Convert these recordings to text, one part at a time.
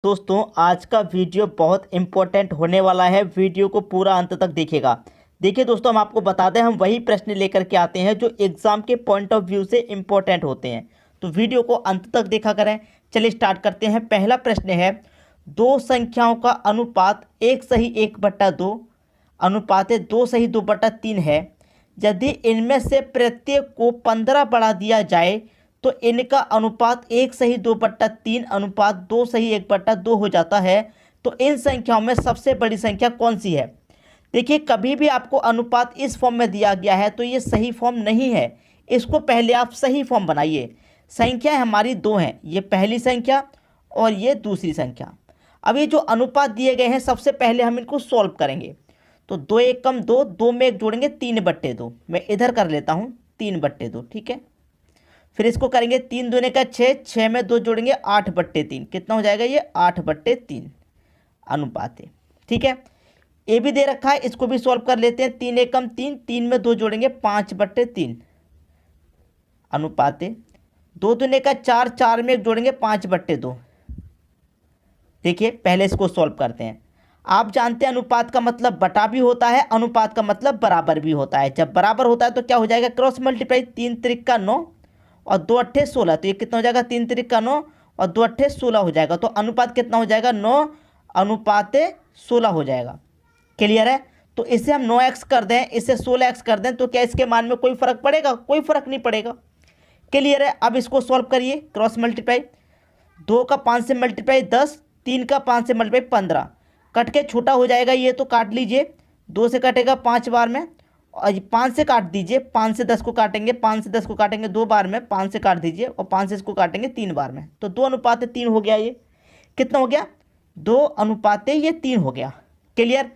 दोस्तों आज का वीडियो बहुत इम्पोर्टेंट होने वाला है। वीडियो को पूरा अंत तक देखिएगा। देखिए दोस्तों, हम आपको बता दें, हम वही प्रश्न लेकर के आते हैं जो एग्ज़ाम के पॉइंट ऑफ व्यू से इम्पोर्टेंट होते हैं। तो वीडियो को अंत तक देखा करें। चलिए स्टार्ट करते हैं। पहला प्रश्न है, दो संख्याओं का अनुपात 1:1/2 अनुपात 2:2/3 है। यदि इनमें से प्रत्येक को 15 बढ़ा दिया जाए तो इनका अनुपात 1:2/3 अनुपात 2:1/2 हो जाता है। तो इन संख्याओं में सबसे बड़ी संख्या कौन सी है? देखिए, कभी भी आपको अनुपात इस फॉर्म में दिया गया है तो ये सही फॉर्म नहीं है। इसको पहले आप सही फॉर्म बनाइए। संख्या हमारी दो हैं, ये पहली संख्या और ये दूसरी संख्या। अब ये जो अनुपात दिए गए हैं, सबसे पहले हम इनको सॉल्व करेंगे। तो 2 1 कम 2, 2 में 1 जोड़ेंगे 3/2। मैं इधर कर लेता हूँ 3/2, ठीक है। फिर इसको करेंगे 3 दूने का 6, 6 में 2 जोड़ेंगे 8/3। कितना हो जाएगा ये? 8/3 अनुपात है, ठीक है। ए भी दे रखा है, इसको भी सॉल्व कर लेते हैं। 3 1 कम 3, 3 में 2 जोड़ेंगे 5/3 अनुपात है। 2 दूने का 4, 4 में 1 जोड़ेंगे 5/2। देखिए पहले इसको सॉल्व करते हैं। आप जानते हैं अनुपात का मतलब बटा भी होता है, अनुपात का मतलब बराबर भी होता है। जब बराबर होता है तो क्या हो जाएगा? Cross multiply. 3 त्रिक का 9 और 2 अट्ठे 16। तो ये कितना हो जाएगा? 3 त्रिक का 9 और 2 अट्ठे 16 हो जाएगा। तो अनुपात कितना हो जाएगा? 9:16 हो जाएगा। क्लियर है? तो इसे हम 9x कर दें, इसे 16x कर दें, तो क्या इसके मान में कोई फर्क पड़ेगा? कोई फर्क नहीं पड़ेगा। क्लियर है? अब इसको सॉल्व करिए। Cross multiply. 2 का 5 से मल्टीप्लाई 10, 3 का 5 से मल्टीप्लाई 15। कट के छोटा हो जाएगा ये, तो काट लीजिए। 2 से कटेगा 5 बार में, और 5 से काट दीजिए। 5 से 10 को काटेंगे, 5 से 10 को काटेंगे 2 बार में, 5 से काट दीजिए, और 5 से इसको काटेंगे 3 बार में। तो 2:3 हो गया। ये कितना हो गया? 2:3 हो गया। क्लियर?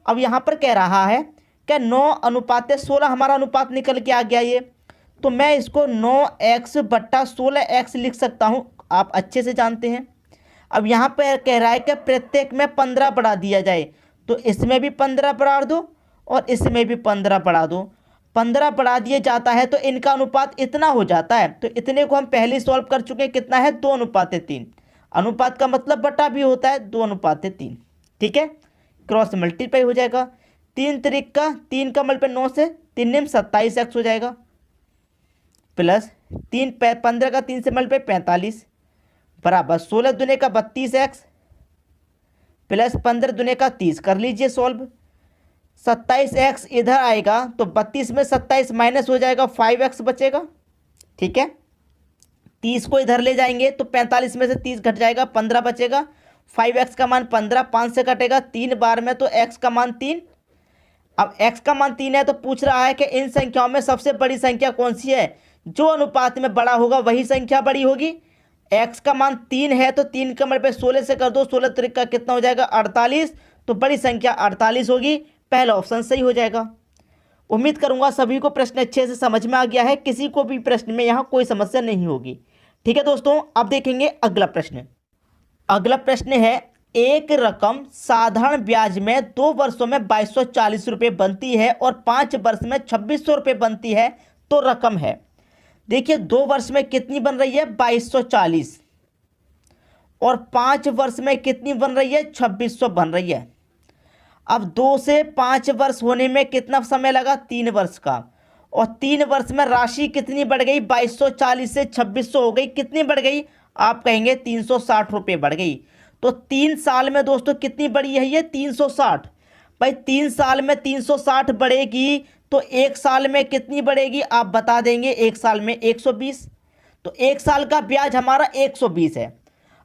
अब यहाँ पर कह रहा है कि 9:16 हमारा अनुपात निकल के आ गया ये। तो मैं इसको 9x/16x लिख सकता हूँ, आप अच्छे से जानते हैं। अब यहाँ पर कह रहा है कि प्रत्येक में 15 बढ़ा दिया जाए, तो इसमें भी 15 बढ़ा दो और इसमें भी 15 बढ़ा दो। 15 बढ़ा दिया जाता है तो इनका अनुपात इतना हो जाता है। तो इतने को हम पहले सॉल्व कर चुके हैं। कितना है? 2:3। अनुपात का मतलब बटा भी होता है, 2:3, ठीक है। क्रॉस मल्टीप्लाई हो जाएगा। 3 त्रिक का 3 का मल्टीप्लाई 9 से 3 में 27x हो जाएगा, प्लस 15 का 3 से मल्टीप्लाई 45 बराबर 16 दूने का 32x प्लस 15 दूने का 30। कर लीजिए सॉल्व। 27x इधर आएगा तो 32 में 27 माइनस हो जाएगा, 5x बचेगा, ठीक है। 30 को इधर ले जाएंगे तो 45 में से 30 घट जाएगा, 15 बचेगा। 5x का मान 15, 5 से कटेगा 3 बार में, तो x का मान 3। अब x का मान 3 है तो पूछ रहा है कि इन संख्याओं में सबसे बड़ी संख्या कौन सी है? जो अनुपात में बड़ा होगा वही संख्या बड़ी होगी। x का मान 3 है तो 3 का मल्टीप्लाई 16 से कर दो, 16 त्रिक का कितना हो जाएगा? 48। तो बड़ी संख्या 48 होगी। पहला ऑप्शन सही हो जाएगा। उम्मीद करूंगा सभी को प्रश्न अच्छे से समझ में आ गया है। किसी को भी प्रश्न में यहाँ कोई समस्या नहीं होगी, ठीक है दोस्तों। अब देखेंगे अगला प्रश्न। अगला प्रश्न है, एक रकम साधारण ब्याज में 2 वर्षों में 2240 रुपये बनती है और 5 वर्ष में 2600 रुपये बनती है, तो रकम है। देखिए 2 वर्ष में कितनी बन रही है? 2240, और 5 वर्ष में कितनी बन रही है? 2600 बन रही है। अब 2 से 5 वर्ष होने में कितना समय लगा? 3 वर्ष का। और 3 वर्ष में राशि कितनी बढ़ गई? 2240 से 2600 हो गई। कितनी बढ़ गई? आप कहेंगे 360 रुपये बढ़ गई। तो 3 साल में दोस्तों कितनी बढ़ी है ये? 360। भाई 3 साल में 360 बढ़ेगी तो 1 साल में कितनी बढ़ेगी? आप बता देंगे। 1 साल में 120। तो 1 साल का ब्याज हमारा 120 है।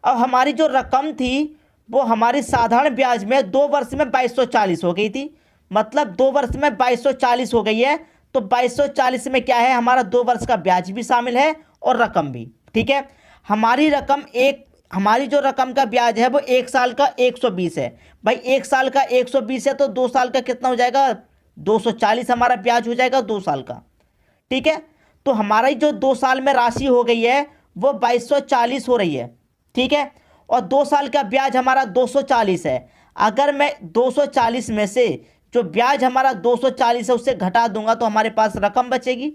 अब हमारी जो रकम थी वो हमारी साधारण ब्याज में 2 वर्ष में 2240 हो गई थी, मतलब 2 वर्ष में 2240 हो गई है। तो 2240 में क्या है? हमारा 2 वर्ष का ब्याज भी शामिल है और रकम भी, ठीक है। हमारी जो रकम का ब्याज है वो 1 साल का 120 है। भाई 1 साल का 120 है तो 2 साल का कितना हो जाएगा? 240 हमारा ब्याज हो जाएगा 2 साल का, ठीक है। तो हमारी जो 2 साल में राशि हो गई है वो 2240 हो रही है, ठीक है। और 2 साल का ब्याज हमारा 240 है। अगर मैं 240 में से जो ब्याज हमारा 240 है उससे घटा दूंगा तो हमारे पास रकम बचेगी।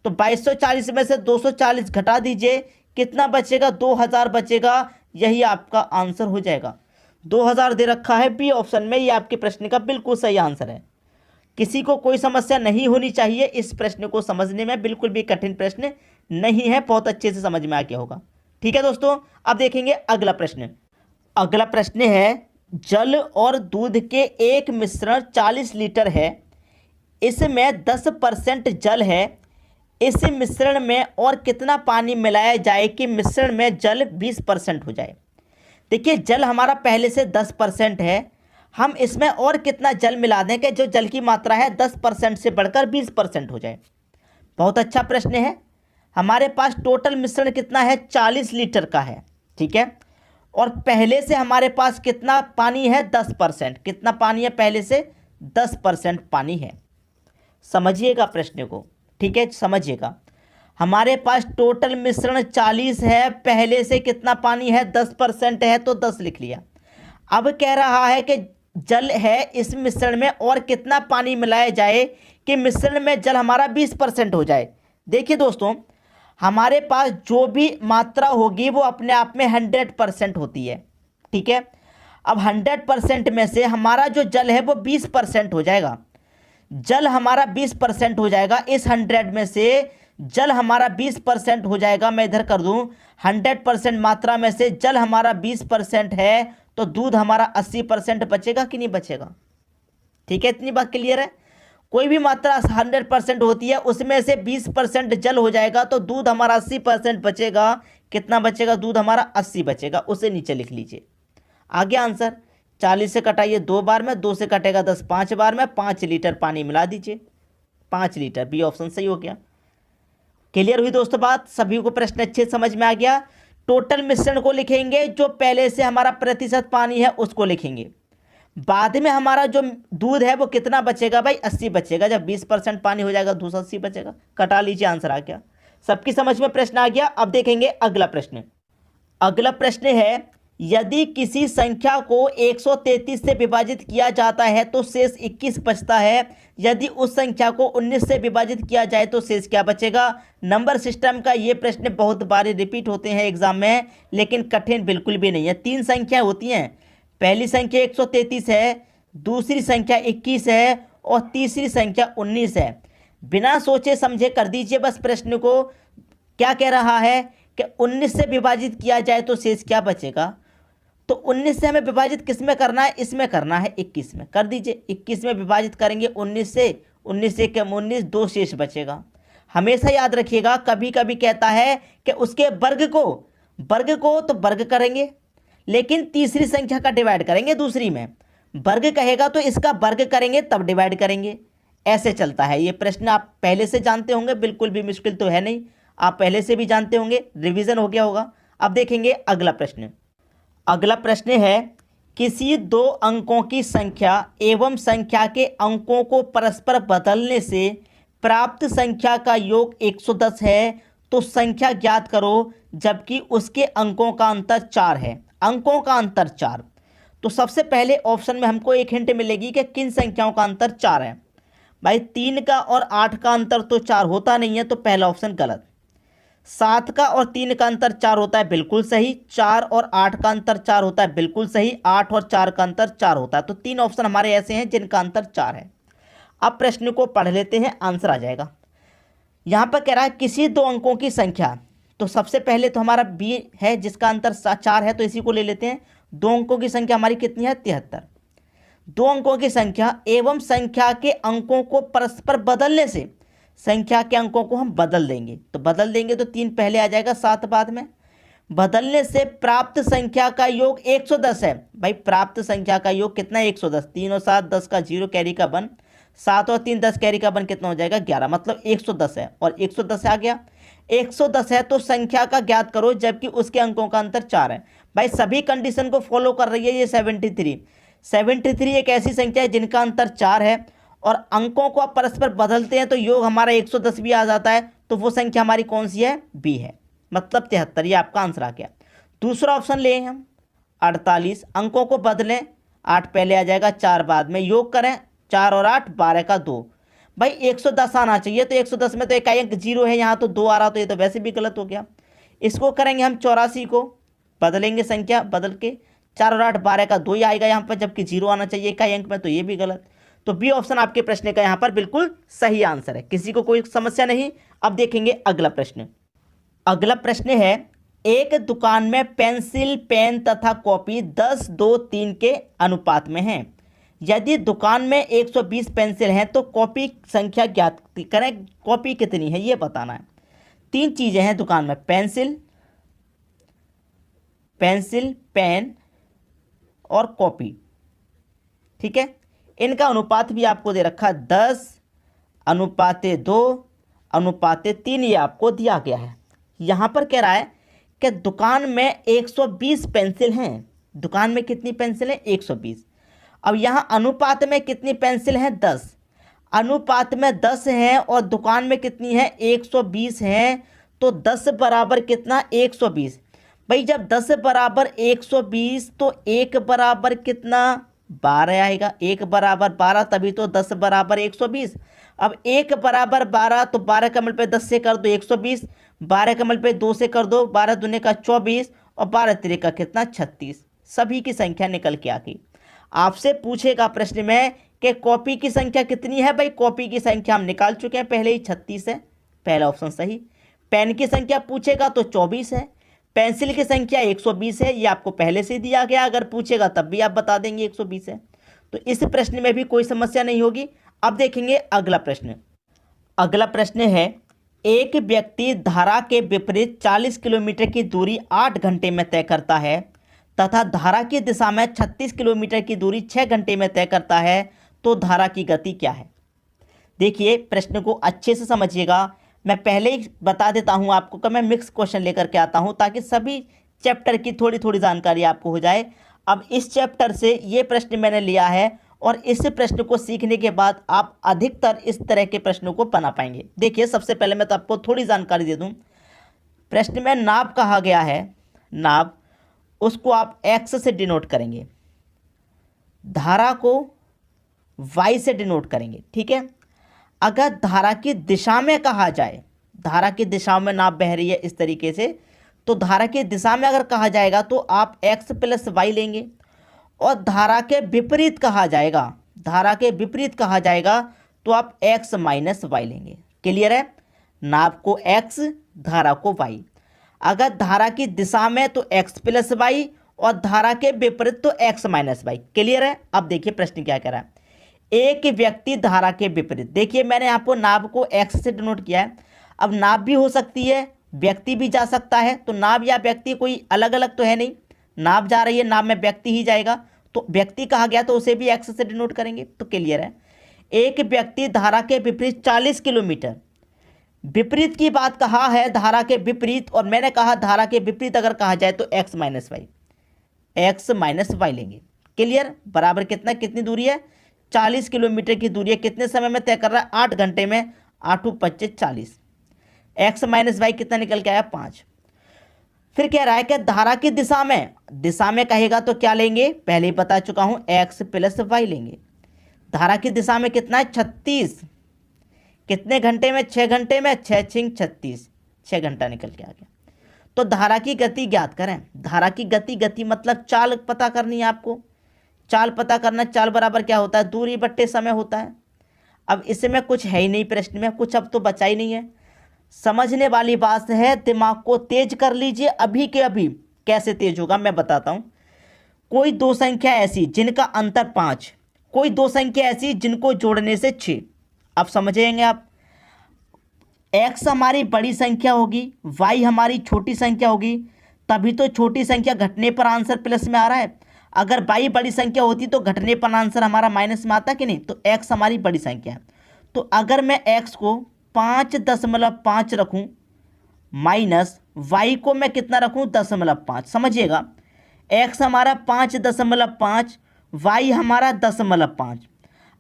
तो 2240 में से 240 घटा दीजिए, कितना बचेगा? 2000 बचेगा। यही आपका आंसर हो जाएगा। 2000 दे रखा है बी ऑप्शन में, ये आपके प्रश्न का बिल्कुल सही आंसर है। किसी को कोई समस्या नहीं होनी चाहिए इस प्रश्न को समझने में, बिल्कुल भी कठिन प्रश्न नहीं है, बहुत अच्छे से समझ में आ गया होगा। ठीक है दोस्तों, अब देखेंगे अगला प्रश्न। अगला प्रश्न है, जल और दूध के एक मिश्रण 40 लीटर है, इसमें 10% जल है, इस मिश्रण में और कितना पानी मिलाया जाए कि मिश्रण में जल 20% हो जाए। देखिए जल हमारा पहले से 10% है, हम इसमें और कितना जल मिला दें कि जो जल की मात्रा है 10% से बढ़कर 20% हो जाए। बहुत अच्छा प्रश्न है। हमारे पास टोटल मिश्रण कितना है, 40 लीटर का है, ठीक है, और पहले से हमारे पास कितना पानी है, 10%। कितना पानी है पहले से, 10% पानी है। समझिएगा प्रश्न को, ठीक है, समझिएगा। हमारे पास टोटल मिश्रण 40 है, पहले से कितना पानी है, 10% है, तो 10 लिख लिया। अब कह रहा है कि जल है, इस मिश्रण में और कितना पानी मिलाया जाए कि मिश्रण में जल हमारा 20% हो जाए। देखिए दोस्तों, हमारे पास जो भी मात्रा होगी वो अपने आप में 100% होती है, ठीक है। अब 100% में से हमारा जो जल है वो 20% हो जाएगा। जल हमारा 20% हो जाएगा, इस 100 में से जल हमारा 20% हो जाएगा। मैं इधर कर दूं, 100% मात्रा में से जल हमारा 20% है, तो दूध हमारा 80% बचेगा कि नहीं बचेगा। ठीक है, इतनी बात क्लियर है। कोई भी मात्रा 100% होती है, उसमें से 20% जल हो जाएगा, तो दूध हमारा 80% बचेगा। कितना बचेगा, दूध हमारा 80 बचेगा। उसे नीचे लिख लीजिए। आगे आंसर, 40 से कटाइए 2 बार में, 2 से कटेगा 10 5 बार में, 5 लीटर पानी मिला दीजिए, 5 लीटर। बी ऑप्शन सही हो गया। क्लियर हुई दोस्तों बात, सभी को प्रश्न अच्छे समझ में आ गया। टोटल मिश्रण को लिखेंगे, जो पहले से हमारा प्रतिशत पानी है उसको लिखेंगे। बाद में हमारा जो दूध है वो कितना बचेगा भाई, 80 बचेगा। जब 20% पानी हो जाएगा, दूध 80 बचेगा। कटा लीजिए, आंसर आ गया। सबकी समझ में प्रश्न आ गया। अब देखेंगे अगला प्रश्न। अगला प्रश्न है, यदि किसी संख्या को 133 से विभाजित किया जाता है तो शेष 21 बचता है। यदि उस संख्या को 19 से विभाजित किया जाए तो शेष क्या बचेगा। नंबर सिस्टम का ये प्रश्न बहुत बार रिपीट होते हैं एग्जाम में, लेकिन कठिन बिल्कुल भी नहीं है। 3 संख्या होती हैं, पहली संख्या 133 है, दूसरी संख्या 21 है और तीसरी संख्या 19 है। बिना सोचे समझे कर दीजिए बस प्रश्न को। क्या कह रहा है कि 19 से विभाजित किया जाए तो शेष क्या बचेगा। तो 19 से हमें विभाजित किस में करना है, इसमें करना है, 21 में। कर दीजिए, 21 में विभाजित करेंगे 19 से, 19 से कम 19, 2 शेष बचेगा। हमेशा याद रखिएगा, कभी कभी कहता है कि उसके वर्ग को तो वर्ग करेंगे, लेकिन तीसरी संख्या का डिवाइड करेंगे दूसरी में। वर्ग कहेगा तो इसका वर्ग करेंगे, तब डिवाइड करेंगे। ऐसे चलता है ये प्रश्न। आप पहले से जानते होंगे, बिल्कुल भी मुश्किल तो है नहीं, आप पहले से भी जानते होंगे, रिवीजन हो गया होगा। अब देखेंगे अगला प्रश्न। अगला प्रश्न है, किसी 2 अंकों की संख्या एवं संख्या के अंकों को परस्पर बदलने से प्राप्त संख्या का योग 110 है, तो संख्या ज्ञात करो जबकि उसके अंकों का अंतर 4 है। अंकों का अंतर 4। तो सबसे पहले ऑप्शन में हमको एक हिंट मिलेगी कि किन संख्याओं का अंतर 4 है। भाई 3 का और 8 का अंतर तो 4 होता नहीं है, तो पहला ऑप्शन गलत। 7 का और 3 का अंतर 4 होता है, बिल्कुल सही। 4 और 8 का अंतर 4 होता है, बिल्कुल सही। 8 और 4 का अंतर 4 होता है। तो 3 ऑप्शन हमारे ऐसे हैं जिनका अंतर 4 है। अब प्रश्न को पढ़ लेते हैं, आंसर आ जाएगा। यहाँ पर कह रहा है किसी 2 अंकों की संख्या, तो सबसे पहले तो हमारा बी है जिसका अंतर 4 है, तो इसी को ले लेते हैं। 2 अंकों की संख्या हमारी कितनी है, 73। 2 अंकों की संख्या एवं संख्या के अंकों को परस्पर बदलने से, संख्या के अंकों को हम बदल देंगे, तो बदल देंगे तो 3 पहले आ जाएगा, 7 बाद में। बदलने से प्राप्त संख्या का योग 110 है। भाई प्राप्त संख्या का योग कितना है, 110। 3 और 7 10 का 0 कैरी का 1, 7 और 3 10 कैरी का 1 कितना हो जाएगा, 11। मतलब 110 है, और 110 आ गया। 110 है तो संख्या का ज्ञात करो जबकि उसके अंकों का अंतर 4 है। भाई सभी कंडीशन को फॉलो कर रही है ये 73 एक ऐसी संख्या है जिनका अंतर 4 है, और अंकों को आप परस्पर बदलते हैं तो योग हमारा 110 भी आ जाता है। तो वो संख्या हमारी कौन सी है, बी है, मतलब 73। ये आपका आंसर आ गया। दूसरा ऑप्शन ले हम, 48। अंकों को बदलें, 8 पहले आ जाएगा, 4 बाद में। योग करें, 4 और 8 12 का 2। भाई 110 आना चाहिए, तो 110 में तो एक अंक 0 है, यहाँ तो 2 आ रहा, तो ये तो वैसे भी गलत हो गया। इसको करेंगे हम 84 को, बदलेंगे संख्या बदल के, 4 और 8 12 का 2 ही आएगा यहाँ पर, जबकि 0 आना चाहिए इकाई अंक में, तो ये भी गलत। तो बी ऑप्शन आपके प्रश्न का यहाँ पर बिल्कुल सही आंसर है। किसी को कोई समस्या नहीं। अब देखेंगे अगला प्रश्न। अगला प्रश्न है, एक दुकान में पेंसिल, पेन तथा कॉपी 10, 2, 3 के अनुपात में हैं। यदि दुकान में 120 पेंसिल हैं तो कॉपी संख्या ज्ञात करें। कॉपी कितनी है ये बताना है। 3 चीज़ें हैं दुकान में, पेंसिल, पेन और कॉपी, ठीक है। इनका अनुपात भी आपको दे रखा 10:2:3 ये आपको दिया गया है। यहाँ पर कह रहा है कि दुकान में 120 पेंसिल हैं। दुकान में कितनी पेंसिल हैं? 120। अब यहाँ अनुपात में कितनी पेंसिल हैं? 10। अनुपात में 10 हैं और दुकान में कितनी है? 120 हैं। तो 10 बराबर कितना? 120। भाई जब 10 बराबर 120 तो 1 बराबर कितना? 12 आएगा। 1 बराबर 12 तभी तो 10 बराबर 120। अब 1 बराबर 12 तो 12 का मल्टीप्लाई 10 से कर दो 120, 12 का मल्टीप्लाई 2 से कर दो 12 दूने का 24 और 12 तिरे का कितना? 36। सभी की संख्या निकल के आ गई। आपसे पूछेगा प्रश्न में कि कॉपी की संख्या कितनी है। भाई कॉपी की संख्या हम निकाल चुके हैं पहले ही, 36 है, पहला ऑप्शन सही। पेन की संख्या पूछेगा तो 24 है। पेंसिल की संख्या 120 है, ये आपको पहले से दिया गया, अगर पूछेगा तब भी आप बता देंगे 120 है। तो इस प्रश्न में भी कोई समस्या नहीं होगी। अब देखेंगे अगला प्रश्न। अगला प्रश्न है, एक व्यक्ति धारा के विपरीत 40 किलोमीटर की दूरी 8 घंटे में तय करता है तथा धारा की दिशा में 36 किलोमीटर की दूरी 6 घंटे में तय करता है, तो धारा की गति क्या है? देखिए प्रश्न को अच्छे से समझिएगा। मैं पहले ही बता देता हूं आपको कि मैं मिक्स क्वेश्चन लेकर के आता हूं ताकि सभी चैप्टर की थोड़ी थोड़ी जानकारी आपको हो जाए। अब इस चैप्टर से ये प्रश्न मैंने लिया है और इस प्रश्न को सीखने के बाद आप अधिकतर इस तरह के प्रश्नों को बना पाएंगे। देखिए सबसे पहले मैं तो आपको थोड़ी जानकारी दे दूं। प्रश्न में नाप कहा गया है, नाप, उसको आप एक्स से डिनोट करेंगे, धारा को वाई से डिनोट करेंगे, ठीक है। अगर धारा की दिशा में कहा जाए, धारा की दिशा में नाप बह रही है इस तरीके से, तो धारा की दिशा में अगर कहा जाएगा तो आप x प्लस वाई लेंगे। और धारा के विपरीत कहा जाएगा, धारा के विपरीत कहा जाएगा तो आप x माइनस वाई लेंगे। क्लियर है? नाप को x, धारा को y। अगर धारा की दिशा में तो x प्लस वाई और धारा के विपरीत तो x माइनस वाई। क्लियर है? अब देखिए प्रश्न क्या कह रहा है। एक व्यक्ति धारा के विपरीत, देखिए मैंने आपको नाप को x से डिनोट किया है। अब नाप भी हो सकती है, व्यक्ति भी जा सकता है, तो नाप या व्यक्ति कोई अलग अलग तो है नहीं। नाप जा रही है, नाप में व्यक्ति ही जाएगा, तो व्यक्ति कहा गया तो उसे भी x से डिनोट करेंगे। तो क्लियर है। एक व्यक्ति धारा के विपरीत 40 किलोमीटर, विपरीत की बात कहा है, धारा के विपरीत, और मैंने कहा धारा के विपरीत अगर कहा जाए तो x minus Y, x minus Y लेंगे। क्लियर? बराबर कितना, कितनी दूरी है? 40 किलोमीटर की दूरी है, कितने समय में तय कर रहा है? 8 घंटे में। 8 × 25 40। x माइनस वाई कितना निकल के आया? 5। फिर कह रहा है कि धारा की दिशा में, दिशा में कहेगा तो क्या लेंगे? पहले ही बता चुका हूं, x प्लस वाई लेंगे। धारा की दिशा में कितना है? 36। कितने घंटे में? 6 घंटे में। 6 × 36, 6 घंटा निकल के आ गया। तो धारा की गति ज्ञात करें। धारा की गति, गति मतलब चाल पता करनी है आपको। चाल पता करना, चाल बराबर क्या होता है? दूरी बट्टे समय होता है। अब इसमें कुछ है ही नहीं प्रश्न में, कुछ अब तो बचा ही नहीं है। समझने वाली बात है, दिमाग को तेज कर लीजिए अभी के अभी। कैसे तेज होगा मैं बताता हूं। कोई दो संख्या ऐसी जिनका अंतर 5, कोई दो संख्या ऐसी जिनको जोड़ने से 6। अब समझेंगे आप। x हमारी बड़ी संख्या होगी, y हमारी छोटी संख्या होगी, तभी तो छोटी संख्या घटने पर आंसर प्लस में आ रहा है। अगर y बड़ी संख्या होती तो घटने पर आंसर हमारा माइनस में आता कि नहीं? तो x हमारी बड़ी संख्या है। तो अगर मैं x को 5.5 रखूं माइनस y को मैं कितना रखूं? 0.5। समझिएगा, x हमारा 5.5, y हमारा 10.5।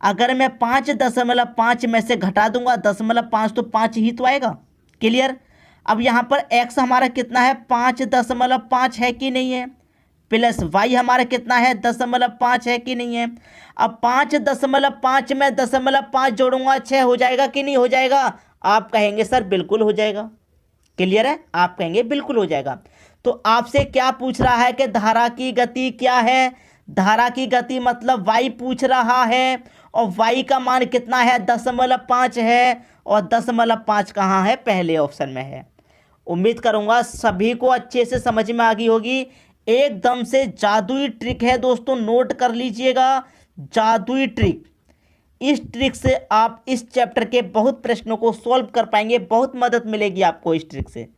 अगर मैं 5.5 में से घटा दूंगा 10.5 तो 5 ही तो आएगा। क्लियर? अब यहाँ पर x हमारा कितना है? 5.5 है कि नहीं है? प्लस y हमारा कितना है? 10.5 है कि नहीं है? अब 5.5 में 10.5 जोड़ूंगा 6 हो जाएगा कि नहीं हो जाएगा? आप कहेंगे सर बिल्कुल हो जाएगा। क्लियर है? आप कहेंगे बिल्कुल हो जाएगा। तो आपसे क्या पूछ रहा है कि धारा की गति क्या है। धारा की गति मतलब y पूछ रहा है, और y का मान कितना है, 0.5 है, और 0.5 कहाँ है, पहले ऑप्शन में है। उम्मीद करूंगा सभी को अच्छे से समझ में आ गई होगी। एकदम से जादुई ट्रिक है दोस्तों, नोट कर लीजिएगा, जादुई ट्रिक। इस ट्रिक से आप इस चैप्टर के बहुत प्रश्नों को सॉल्व कर पाएंगे, बहुत मदद मिलेगी आपको इस ट्रिक से।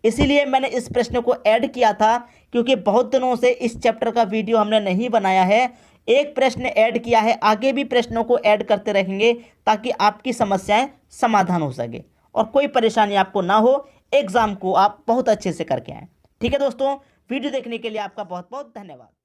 इसीलिए मैंने इस प्रश्न को ऐड किया था, क्योंकि बहुत दिनों से इस चैप्टर का वीडियो हमने नहीं बनाया है। एक प्रश्न ऐड किया है, आगे भी प्रश्नों को ऐड करते रहेंगे ताकि आपकी समस्याएं समाधान हो सके और कोई परेशानी आपको ना हो, एग्ज़ाम को आप बहुत अच्छे से करके आएँ। ठीक है दोस्तों, वीडियो देखने के लिए आपका बहुत बहुत धन्यवाद।